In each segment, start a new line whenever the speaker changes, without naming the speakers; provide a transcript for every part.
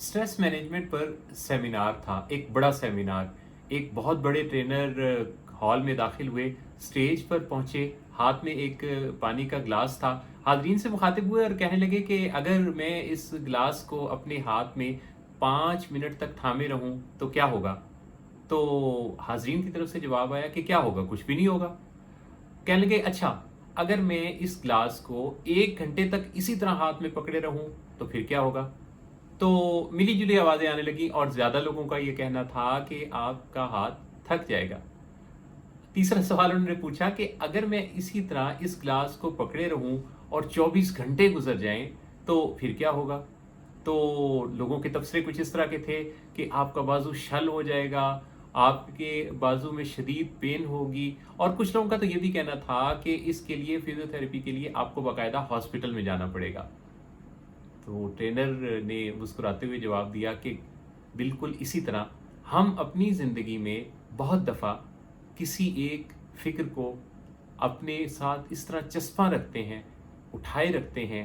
Stress management पर seminar था, एक बड़ा सेमिनार। एक बहुत बड़े ट्रेनर हॉल में दाखिल हुए, स्टेज पर पहुंचे, हाथ में एक पानी का ग्लास था। हाज़रीन से मुखातिब हुए और कहने लगे कि अगर मैं इस ग्लास को अपने हाथ में 5 मिनट तक थामे रहूं तो क्या होगा? तो हाज़रीन की तरफ से जवाब आया कि क्या होगा? कुछ भी नहीं होगा। कहने लगे अच्छा, अगर मैं इस ग्लास को 1 घंटे तक इसी तरह हाथ में पकड़े रहूं तो फिर क्या होगा? तो मिली-जुली आवाज़ें आने लगीं और ज़्यादा लोगों का ये कहना था कि आपका हाथ थक जाएगा। तीसरा सवाल उन्होंने पूछा कि अगर मैं इसी तरह इस ग्लास को पकड़े रहूं और 24 घंटे गुज़र जाएँ, तो फिर क्या होगा? तो लोगों के तबसरे कुछ इस तरह के थे कि आपका बाजू शल हो जाएगा, आपके बाजू में शदीद पेन होगी, और कुछ लोगों का तो ये भी कहना था कि इसके लिए फिज़ियोथेरेपी के लिए आपको बाकायदा हॉस्पिटल में जाना पड़ेगा। तो ट्रेनर ने मुस्कुराते हुए जवाब दिया कि बिल्कुल इसी तरह हम अपनी ज़िंदगी में बहुत दफ़ा किसी एक फ़िक्र को अपने साथ इस तरह चस्पा रखते हैं, उठाए रखते हैं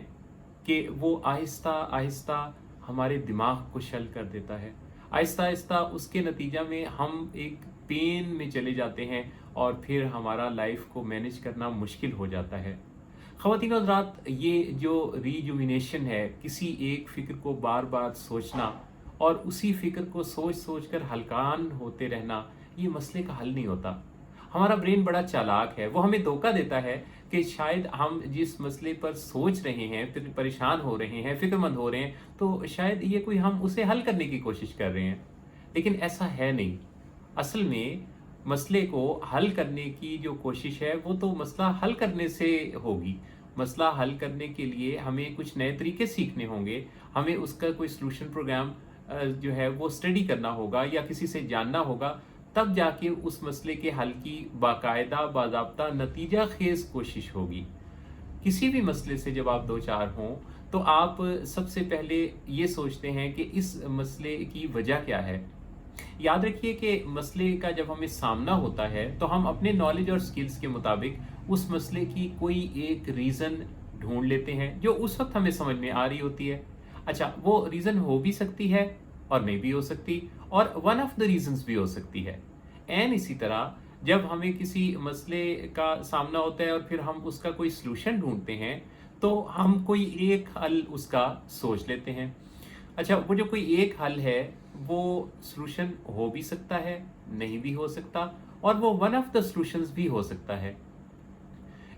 कि वो आहिस्ता आहिस्ता हमारे दिमाग को शल कर देता है। आहिस्ता आहिस्ता उसके नतीजा में हम एक पेन में चले जाते हैं और फिर हमारा लाइफ को मैनेज करना मुश्किल हो जाता है। ख़वातीन और हज़रात, ये जो रिजुविनेशन है, किसी एक फ़िक्र को बार बार सोचना और उसी फ़िक्र को सोच सोच कर हलकान होते रहना, ये मसले का हल नहीं होता। हमारा ब्रेन बड़ा चालाक है, वो हमें धोखा देता है कि शायद हम जिस मसले पर सोच रहे हैं, फिर परेशान हो रहे हैं, फ़िक्रमंद हो रहे हैं, तो शायद ये कोई हम उसे हल करने की कोशिश कर रहे हैं। लेकिन ऐसा है नहीं। असल में मसले को हल करने की जो कोशिश है, वो तो मसला हल करने से होगी। मसला हल करने के लिए हमें कुछ नए तरीके सीखने होंगे, हमें उसका कोई सॉल्यूशन प्रोग्राम जो है वो स्टडी करना होगा या किसी से जानना होगा, तब जाके उस मसले के हल की बाकायदा, बाज़ाब्ता, नतीजा ख़ेज़ कोशिश होगी। किसी भी मसले से जब आप दो चार हों, तो आप सबसे पहले ये सोचते हैं कि इस मसले की वजह क्या है। याद रखिए कि मसले का जब हमें सामना होता है, तो हम अपने नॉलेज और स्किल्स के मुताबिक उस मसले की कोई एक रीज़न ढूंढ लेते हैं जो उस वक्त हमें समझ में आ रही होती है। अच्छा, वो रीज़न हो भी सकती है और नहीं भी हो सकती, और वन ऑफ द रीजंस भी हो सकती है। एंड इसी तरह जब हमें किसी मसले का सामना होता है और फिर हम उसका कोई सलूशन ढूंढते हैं, तो हम कोई एक हल उसका सोच लेते हैं। अच्छा, वो जो कोई एक हल है, वो सॉल्यूशन हो भी सकता है, नहीं भी हो सकता, और वो वन ऑफ द सॉल्यूशंस भी हो सकता है।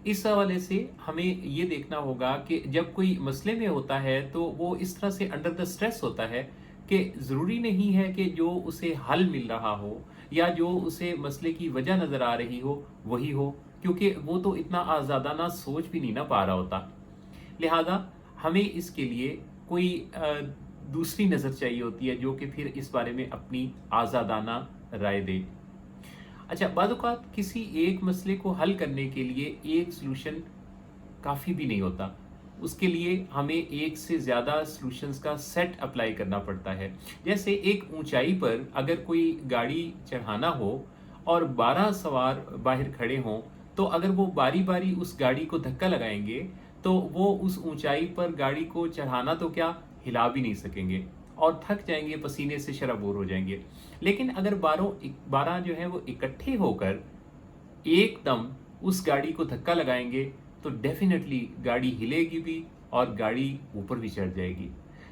इस हवाले से हमें ये देखना होगा कि जब कोई मसले में होता है, तो वो इस तरह से अंडर द स्ट्रेस होता है कि ज़रूरी नहीं है कि जो उसे हल मिल रहा हो या जो उसे मसले की वजह नज़र आ रही हो, वही हो, क्योंकि वो तो इतना आज़ादाना सोच भी नहीं ना पा रहा होता। लिहाजा हमें इसके लिए कोई दूसरी नज़र चाहिए होती है जो कि फिर इस बारे में अपनी आज़ादाना राय दे। अच्छा, बाज़ औक़ात किसी एक मसले को हल करने के लिए एक सॉल्यूशन काफ़ी भी नहीं होता। उसके लिए हमें एक से ज़्यादा सॉल्यूशंस का सेट अप्लाई करना पड़ता है। जैसे एक ऊँचाई पर अगर कोई गाड़ी चढ़ाना हो और 12 सवार बाहर खड़े हों, तो अगर वो बारी-बारी उस गाड़ी को धक्का लगाएँगे, तो वो उस ऊँचाई पर गाड़ी को चढ़ाना तो क्या, हिला भी नहीं सकेंगे और थक जाएँगे, पसीने से शराबोर हो जाएँगे। लेकिन अगर 12 जो है वो इकट्ठे होकर एकदम उस गाड़ी को धक्का लगाएँगे, तो डेफ़िनेटली गाड़ी हिलेगी भी और गाड़ी ऊपर भी चढ़ जाएगी।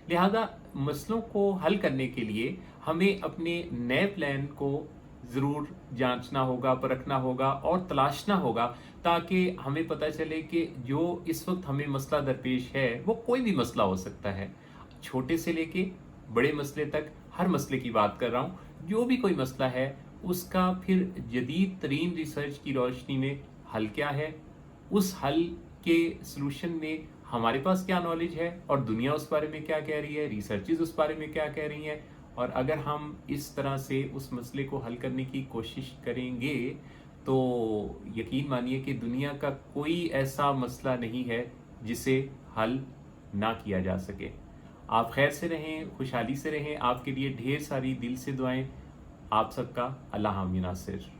लिहाज़ा मसलों को हल करने के लिए हमें अपने नए प्लान को ज़रूर जाँचना होगा, परखना होगा और तलाशना होगा, ताकि हमें पता चले कि जो इस वक़्त हमें मसला दरपेश है, वो कोई भी मसला हो सकता है। छोटे से लेके बड़े मसले तक, हर मसले की बात कर रहा हूँ। जो भी कोई मसला है, उसका फिर जदीद तरीन रिसर्च की रोशनी में हल क्या है, उस हल के सॉल्यूशन में हमारे पास क्या नॉलेज है और दुनिया उस बारे में क्या कह रही है, रिसर्चेज़ उस बारे में क्या कह रही हैं, और अगर हम इस तरह से उस मसले को हल करने की कोशिश करेंगे, तो यकीन मानिए कि दुनिया का कोई ऐसा मसला नहीं है जिसे हल ना किया जा सके। आप खैर से रहें, खुशहाली से रहें, आपके लिए ढेर सारी दिल से दुआएँ। आप सबका अल्लाह हामी नासिर।